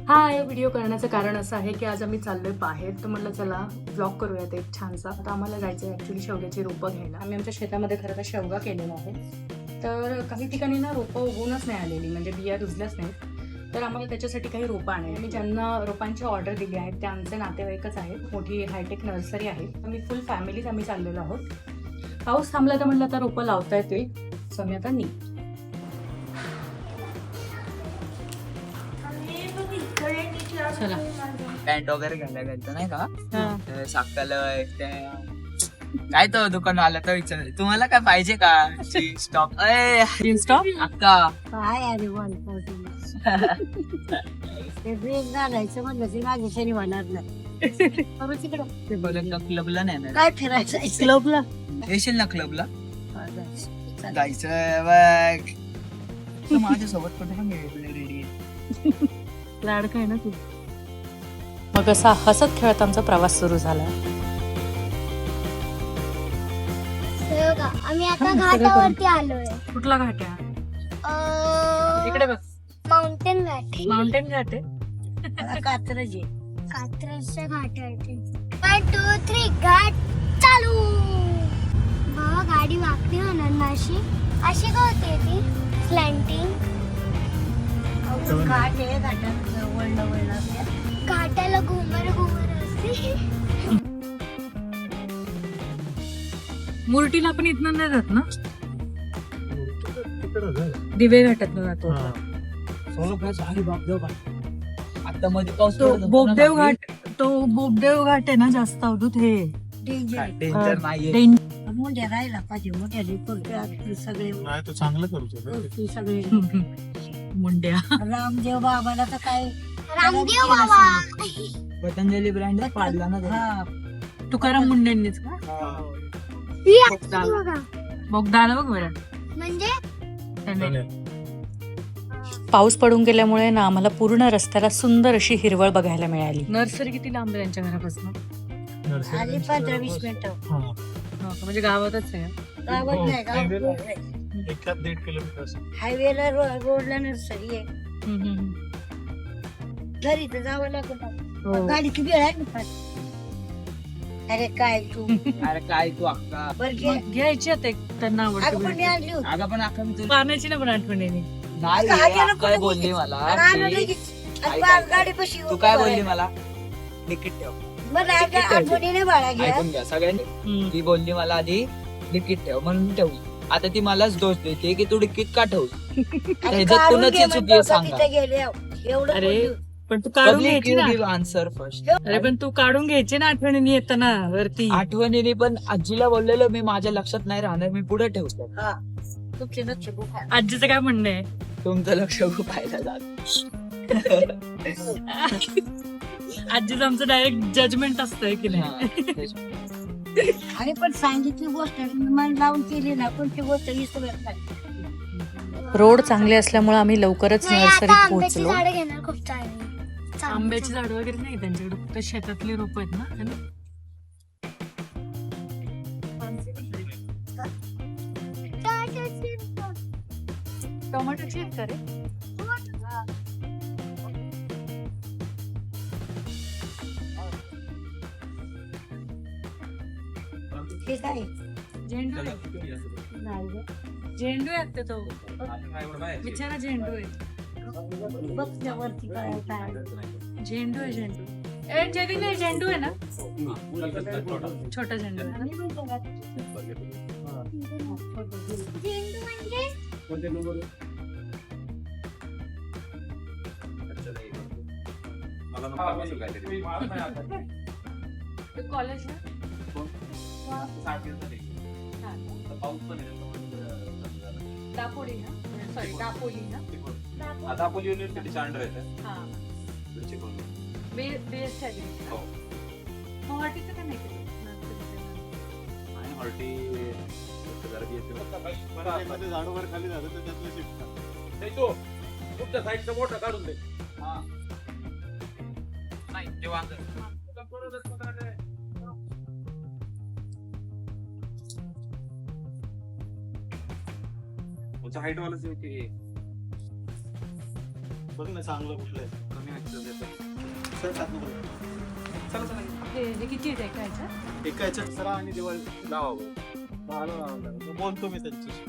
हा व्हिडिओ करण्याचं कारण असं आहे की आज आम्ही चाललोय बाहेर, तर म्हटलं चला ब्लॉग करूयात एक छानसा. आता आम्हाला जायचं आहे ॲक्च्युली शेवग्याची रोपं घ्यायला. आम्ही आमच्या शेतामध्ये खरं तर शेवगा केलेला आहे, तर काही ठिकाणी ना रोपं उगवूनच नाही आलेली, म्हणजे बिया रुजल्याच नाहीत. तर आम्हाला त्याच्यासाठी काही रोपं आणायची. आम्ही ज्यांना रोपांची ऑर्डर दिली आहे ते आमचे नातेवाईकच आहेत. मोठी हायटेक नर्सरी आहे. आम्ही फुल फॅमिलीच आम्ही चाललेलो आहोत. पाऊस थांबला तर म्हटलं आता रोपं लावता येतील, सो मी आता चला पॅन्ट वगैरे घ्यायला गेलतो नाही का साकाल काय तो दुकान आला तर विचार तुम्हाला काय पाहिजे का स्टॉप जीन्स टॉप अक्का काय अरे ते ड्रेस घालायचं म्हणलं ते माझ्या शरी होणार नाही. ते बघा क्लबला नाही ना काय फिरायचं क्लबला येशील ना क्लबला जायचं बघ तू माझ्यासोबत कुठे पण रेडी लाडका आहे ना तू. मग असा हसत खेळत आमचा प्रवास सुरू झाला. आम्ही आता घाटावरती आलोय. कुठला घाट आहे? इकडे बघ, माउंटेन घाट माउंटेन घाट आहे. कात्रज कात्रजच्या घाटावरती 1 2 3 घाट चालू. बाबा गाडी वाकडी होणार ना अशी का होते ती स्लँटिंग. घाट आहे, घाटाला वळण घाटाला घुमर असते. मुरटीला पण इथनं नाही जात ना, दिवे घाटात जातो. आता मध्ये पाऊस तो बोबदेव घाट, तो बोबदेव घाट आहे ना जास्त अवधूत. हे डेंजर नाहीये मोठ्या राहिला पाहिजे, मोठ्या सगळे नाही तो चांगलं करू सगळे मुंड्या. रामदेव बाबाला तर काय रामदेव बाबा पतंजली ब्रँड पाडला ना हा तुकाराम मुंडेंनीच का? बोगदाला बघ बरं. म्हणजे पाऊस पडून गेल्यामुळे ना आम्हाला पूर्ण रस्त्याला सुंदर अशी हिरवळ बघायला मिळाली. नर्सरी किती लांब आहे त्यांच्या घरापासून? आली 15-20 मिनिटं. म्हणजे गावातच आहे. गावात नाही, गावात 1.5 किलोमीटर हायवेला रोडला नर्सरी आहे. घरी तर जावं लागत. गाडीची वेळ आहे ना. अरे काय तू अरे काय तू अक्का बरं घ्यायची आता एक त्यांना अगं पण मी आवडते. आणली होती. अगं पण अक्का मी तुला पाण्याची ना पण आठवण येणे. नाही अक्का, हा गेला काय कुठे? बोलली मला आणि आणलं की- लगेच. आणि ऐक, ऐक, गाडीपाशी तू काय बोलली मला तिकीट ठेव बरं आठवणीने बाळा घ्या. ऐकून घ्या सगळ्यांनी. ती बोलली मला आधी तिकीट ठेव म्हणून ठेवली. आता ती मलाच दोष देते की तू तिकीट का ठेवली. आणि ह्याच्यात काढून कुणाची घे चुकी म्हणतो आहे का सांगा. तिथे गेले एवढं अरे बोलली. पण तू काढून पब्लिक घ्यायची यू ना. Give answer first. अरे पण तू काढून घ्यायची ना आठवणीने येताना वरती. आठवणीने पण आजीला बोललेलं मी माझ्या लक्षात नाही राहणार मी पुढे ठेवतो. हा. तुमचे लक्ष बघा. आजीचं काय म्हणणं आहे? तुमचं लक्ष पाहायला जात. आजीचं आमचं डायरेक्ट जजमेंट असतंय की नाही. आणि पण सांगितली गोष्ट मन लावून केली ना कोणती गोष्ट विसरत नाही. रोड चांगले असल्यामुळे आम्ही लवकरच नर्सरीत पोहोचलो. घेणार खूप चांगली. आंब्याची झाड वगैरे नाही त्यांच्याकडे, फक्त शेतातली रोप आहेत ना. है ना? टोमॅटोची आहेत का रे? हे काय झेंडू आहे. नाही गं. झेंडू आहे ते तो. बिचारा झेंडू आहे. बघ त्या वरती काय काय. झेंडू आहे, झेंडू. ए जेरी नाही, झेंडू आहे ना, छोटा झेंडू आहे ना. कॉलेजला दापोली ना, सॉरी दापोली ना. दापोली युनिव्हर्सिटीच्या अंडर येते. हा बेस्ट आहे. हो. मराठीचं काय नाही केलं? आणि हॉल्टी झाडूवर खाली झालं तर त्यातलं शिफ्ट नाही तो तुमच्या साईडचा मोठा काढून दे. नाही ते वांग हाईट वालाच बघ ना चांगलं कुठलं आहे कमी ऍक्सेस येतं. हे किती आहे एका ह्याच्यात? एका याच्यात सरा आणि दिवाळी बोलतो मी त्यांच्याशी.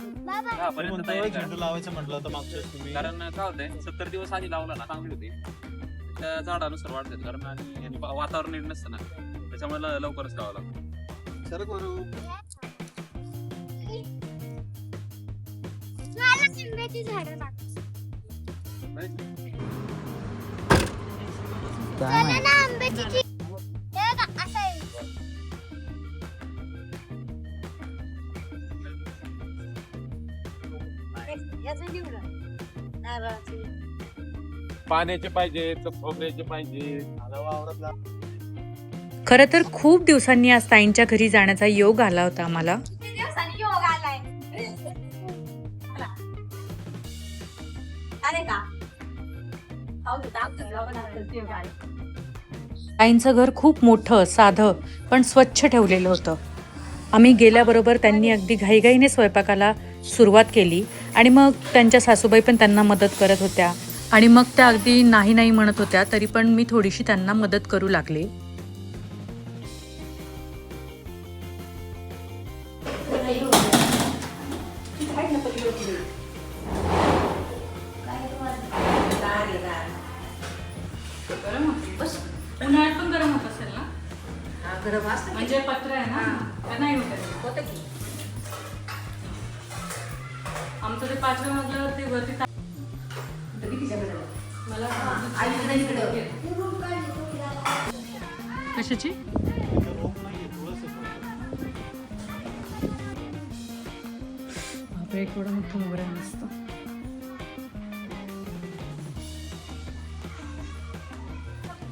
झेंडू लावायचं म्हटलं तर मागच्या वेळेस तुम्ही कारण काय होतंय 70 दिवस आधी लावला ना चांगली होती त्या झाडानुसार वाढतात कारण आणि वातावरण नीट नसतं ना त्याच्यामुळे लवकरच लावावं लागतं. सर करू मला आंब्याची झाडं लागतात. चला ना आंब्याची हे बघा, असं आहे. पाण्याचे पाहिजे खोबऱ्याचे पाहिजे वावरात खरं तर खूप दिवसांनी आज ताईंच्या घरी जाण्याचा योग आला होता आम्हाला. ताईंचं घर खूप मोठं साधं पण स्वच्छ ठेवलेलं होतं. आम्ही गेल्याबरोबर त्यांनी अगदी घाईघाईने स्वयंपाकाला सुरुवात केली आणि मग त्यांच्या सासूबाई पण त्यांना मदत करत होत्या आणि मग त्या अगदी नाही नाही म्हणत होत्या तरी पण मी थोडीशी त्यांना मदत करू लागले. उन्हाळ्यात पण गरम होत असेल ना? गरम असतं म्हणजे पत्र आहे ना का नाही होत की आमचं ते 5व्या मजल्यावर ते वरती मला कशाची बापरे केवढं मोठं मोगरा नसतं.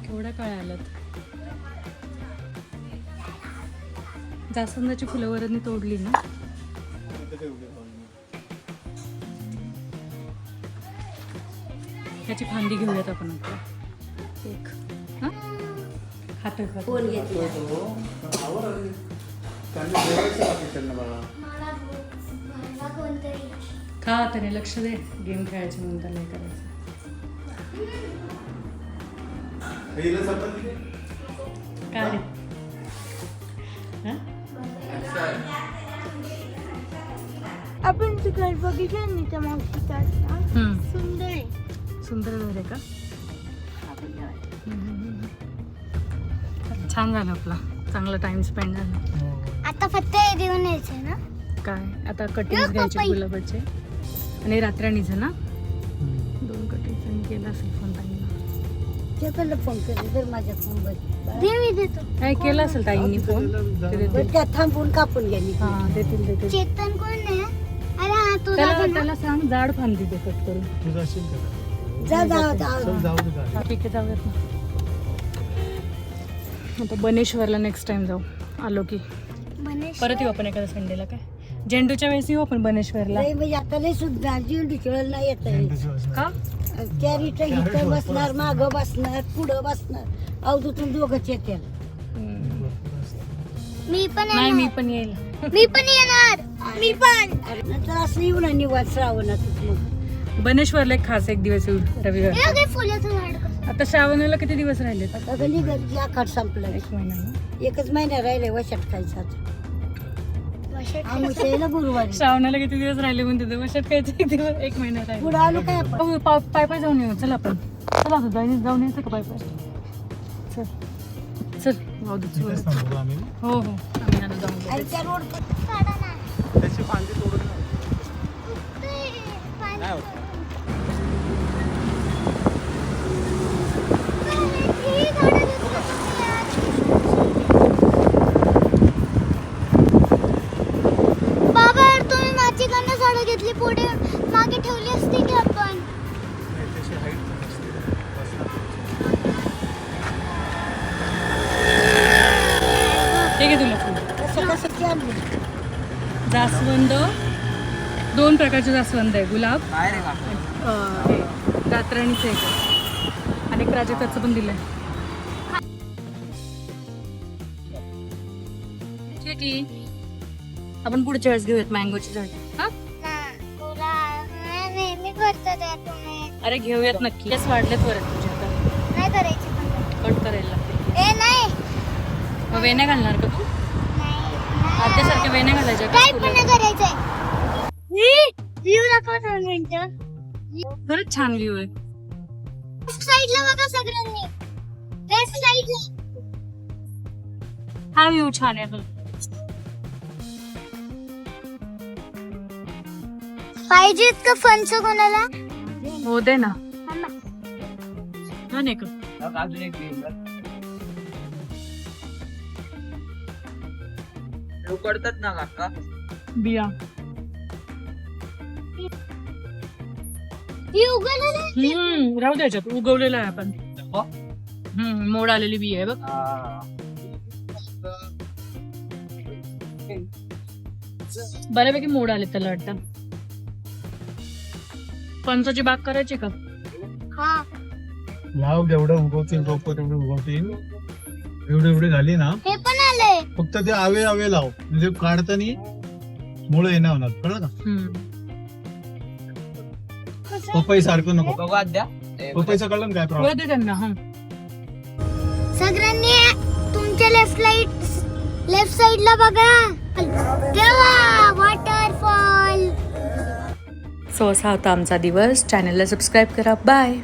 केवढ्या काळ्या आल्यात. जास्वंदाची फुलं वरांनी तोडली ना. ह्याची फांदी घेऊयात आपण आता एक. खातो खा त्याने लक्ष दे. गेम खेळायचे म्हणून त्याला हे करायचं. काय रे? आपण ते घर बघितलं नाही त्या मावशीचा सुंदर आहे. सुंदर घर आहे का? छान झालं आपला चांगला टाइम स्पेंड झाला. आता फक्त हे देऊन यायचं ना. काय आता कटिंग घ्यायचे गुलाबाचे आणि रात्र्यानीचं ना 2 कटिंग केलं असेल फोन ताईंना. त्याला फोन केला तर माझ्या फोनवर दे मी देतो. काय केलं असेल ताईंनी फोन त्या थांबून कापून घ्या मी. हा देतील. चेतन कोण आहे? अरे हा तू त्याला सांग जाड फांदी दे कट करून. जा ठीक आहे जाऊयात ना. आता बनेश्वरला नेक्स्ट टाइम जाऊ. आलो की परत येऊ आपण एखाद्या संडेला. काय झेंडूच्या वेळेस येऊ आपण बनेश्वरला. म्हणजे आता लय सुद्धा झेंडूच्या नाही येत का? कॅरीट इथं बसणार, मागं बसणार, पुढं बसणार. अवधूतून दोघंच येते. मी पण येईल. मी पण येणार. मी पण नंतर असं येऊ ना निवांत श्रावणात. मग बनेश्वरला एक खास एक दिवस येऊ रविवार. हे फुलाचं झाड आता श्रावणाला किती दिवस राहिले? आता निघत आखाड संपलं. 1 महिना ना. 1 महिना राहिले वशात खायचा. गुरुवारी श्रावणाला किती दिवस राहिले म्हणते वर्षात खायचे 1 महिना राहिले. पुढे आलो काय आपण? पाय पाय जाऊन येऊ. चल आपण. चला जाऊन यायचं का पाय पाय? चल चल हो हो आम्ही आता जाऊन आणि त्या रोड काढा ना. त्याची फांदी तोडून नाही होत. बाबा तुम्ही माझी कन्या झाडं घेतली पुढे मागे ठेवली असती की आपण. ठीक आहे तुला फुल. कसं आणली? जास्वंद 2 प्रकारचे जास्वंद आहे. गुलाब काय रे काका रातराणीचं एक आणि प्राजक्ताचं पण दिलंय. आपण पुढच्या वेळेस घेऊयात मँगोची झाड. नेहमी करतात तुम्ही. अरे घेऊयात नक्की. वाढलेत परत तुझ्या आता नाही करायची. कट मग वेण्या घालणार का तू? आत्यासारख्या वेण्या घालायच्या का काय पण तुला? नाही करायचंय व्ह्यू दाखव 2 मिनिटं. खरंच छान व्ह्यू आहे. लेफ्ट साईडला बघा सगळ्यांनी. लेफ्ट साईडला. हा व्ह्यू छान आहे बघ. पाहिजेत का फणस कोणाला? हो दे ना. हा नाही का? अजून एक उकडतात ना काका. बिया. ही उगवलेलं आहे. राहू द्याच्यात उगवलेलं आहे आपण. हो? मोड आलेली बी आहे बघ. बऱ्यापैकी मोड आले त्याला वाटतं. फणसाची बाग करायची का? हा. लाव जेवढं उगवतील रोप तेवढे उगवतील. एवढे झाली ना हे पण आलंय. फक्त ते आवे लाव म्हणजे काढताना मुळे येणार होणार कळलं का? पपई सारखं नको. बघू आद्या. पपईचं कळलं ना काय हो प्रॉब्लेम? दे त्यांना. हा सगळ्यांनी तुमच्या लेफ्ट साइडला बघा. तेव्हा वॉटरफॉल. सो असा होता आमचा दिवस. चॅनलला सबस्क्राईब करा. बाय.